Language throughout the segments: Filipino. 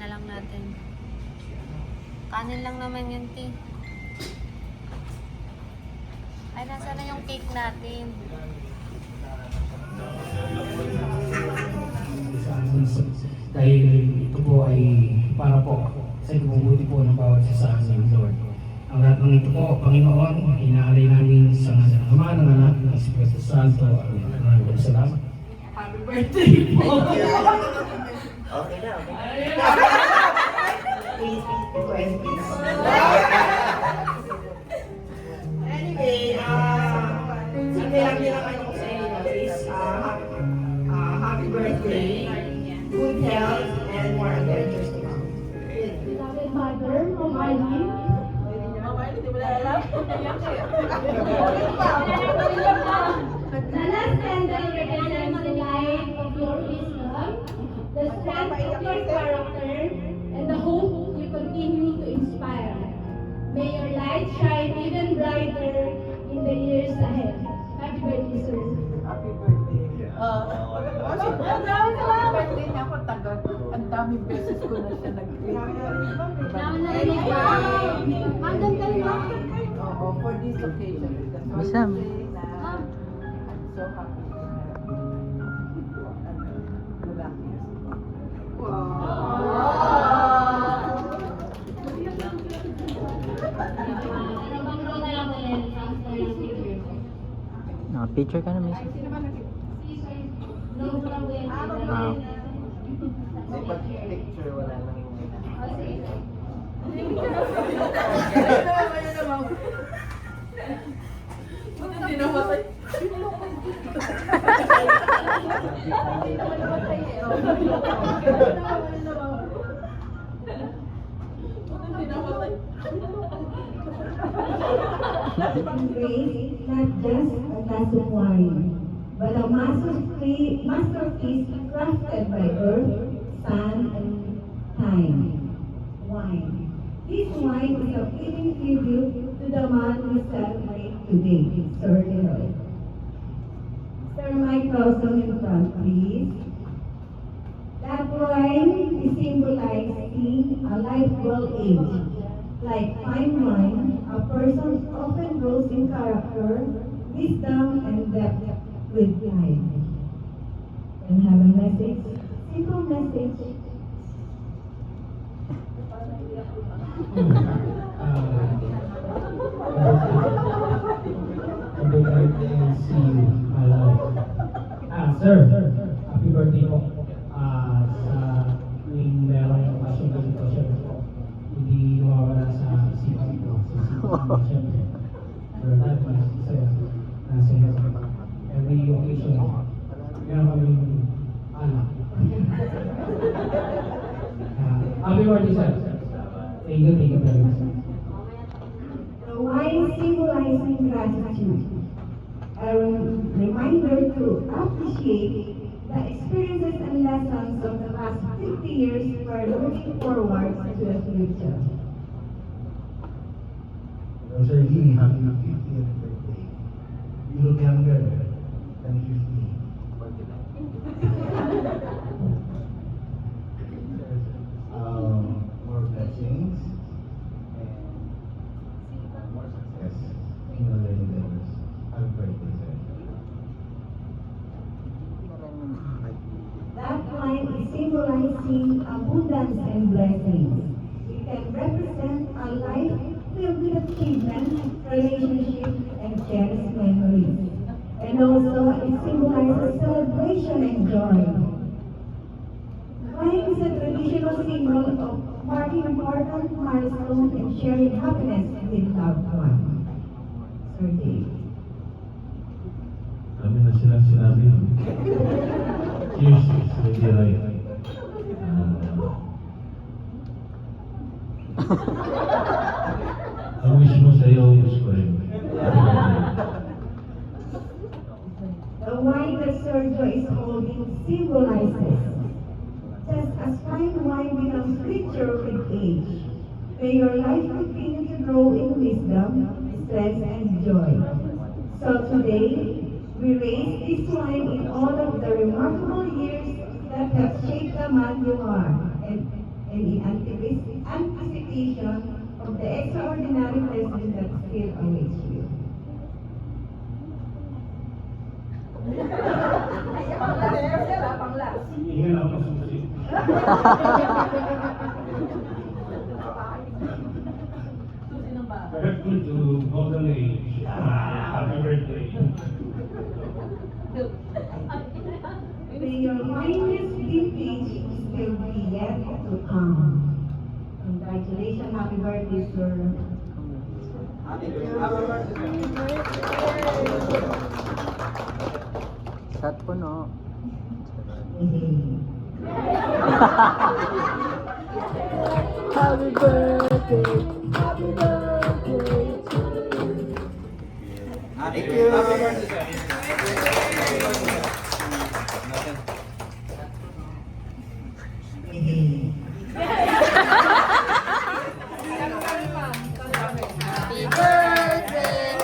na lang natin. Kanin lang naman yun, Ti. Ay, nasa na yung cake natin? Dahil ito po ay para po sa ikabubuti po ng bawat isa sa amin, Lord. Ang lahat ng ito po, Panginoon, inaalay namin sa ngalan ng Ama, ng Anak, ng Espiritu Santo. Maraming salamat. Happy birthday po! Okay na, okay. Please, request, please. Anyway, sige lang nilang ano ko sa inyo is happy birthday, good health, and more adventures to come. Beloved Mother, Mom Arlene. The last candle represents the light of your wisdom, the strength of your character, and the hope you continue to inspire. May your light shine even brighter in the years ahead. Happy birthday, sir. Happy birthday. Ang dami sa birthday niya ako tagal. Ang daming beses ko na siya nag-greet. Dami na rin ito. Hanggang kayo na. Oo, for this occasion. That's why Isam. today na I'm so happy to have you. The luckiest. Picture ka na, miss. Ah. Picture, wala nang Hindi na matay. Grace, not just a glass of wine, but a masterpiece crafted by earth, sun, and time. Wine. This wine is a fitting tribute to the man we celebrate today, Sir Leroy. Sir Michael, come in front, please. That wine is symbolizing a life well aged. Like fine wine, a person often grows in character, wisdom, and depth with time. And have a message, simple message. Happy birthday and see you, my love. Sir, happy birthday po. Sa tuwing merong okasyon ganito, syempre po, hindi nawawala sa isipan ko. Sa isipan ko, syempre. Pero lahat nasa head. Every occasion, meron kaming anak. Happy birthday, sir. Thank you very much. The wine symbolizing gratitude. A reminder to appreciate the experiences and lessons of the past 50 years while looking forward to the future. Sir Lee, happy 50th birthday. You look younger than 50. More blessings and more success in your endeavors. Happy birthday, sir. That wine is symbolizing abundance and blessings. It can represent a life filled with achievements, relationships, and cherished memories. And also, it symbolizes celebration and joy. Wine is a traditional symbol of marking important milestones and sharing happiness with loved ones. Sir Dave. Kami na silang sinabi. Cheers, Lady Ray. Ang wish mo sa'yo, wish ko rin. The wine that Sergio is holding symbolizes, just as fine wine becomes richer with age, may your life continue to grow in wisdom, strength, and joy. So today, we raise this wine in honor of the remarkable years that have shaped the man you are, and it extraordinary blessing that still awaits you. Hindi lang ako susi. Birthday to Golden Age. Happy birthday. May your finest vintage still be yet to come. Congratulations, happy birthday, sir. Shot po, no? Happy birthday, happy birthday to you. Thank you. Happy birthday, sir. Happy birthday!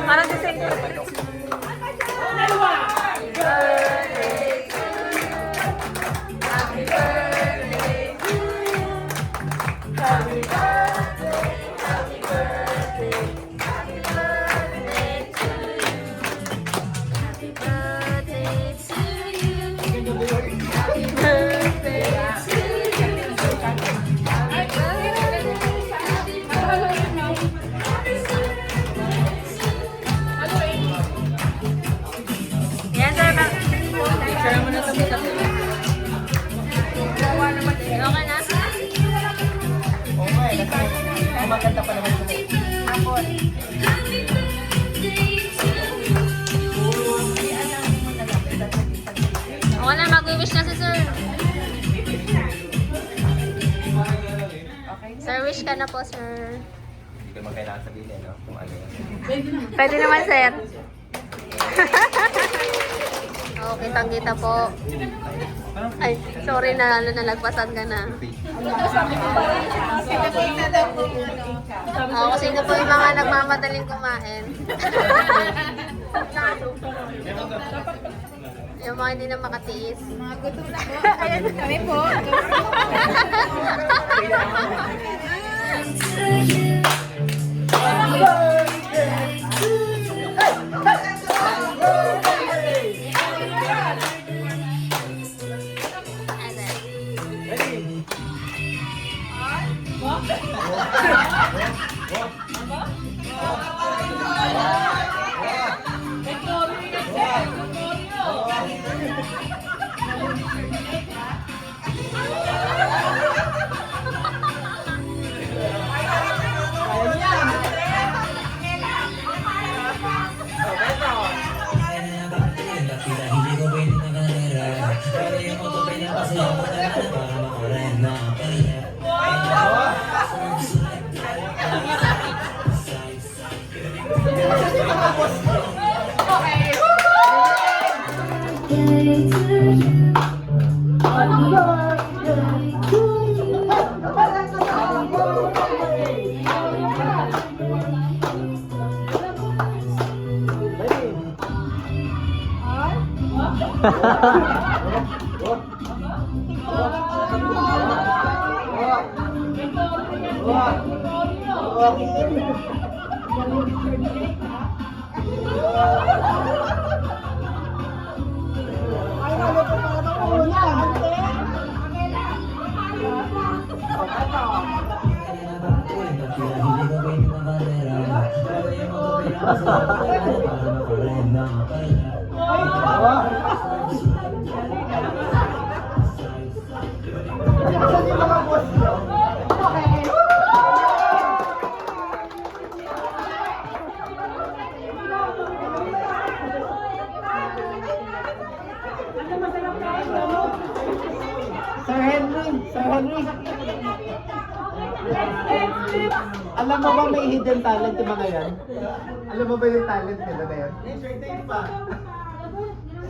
Parang si Seng. Happy birthday to you. Happy birthday, happy birthday, happy birthday to you. Happy birthday to you. Happy birthday to you. Happy yan, sir. Picture mo na ito. Okay na. Maganda pa naman ito. Hapon. Okay na, mag-wish na si sir. Sir, wish ka na po, sir. Hindi ko naman kailangan sabihin, no? Kung ano yan. Pwede naman, sir. Oo, kitang-kita po. Ay, sorry na, nalagpasan ka na. Oo, sino po yung mga nagmamadaling kumain? Yung mga hindi na makatiis. Mga gutom na po. Ayan, kami po. Sir Henry, Sir Henry. Alam mo ba may hidden talent yung mga yan? Alam mo ba yung talent nila na yan?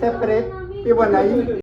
Separate, hiwalay.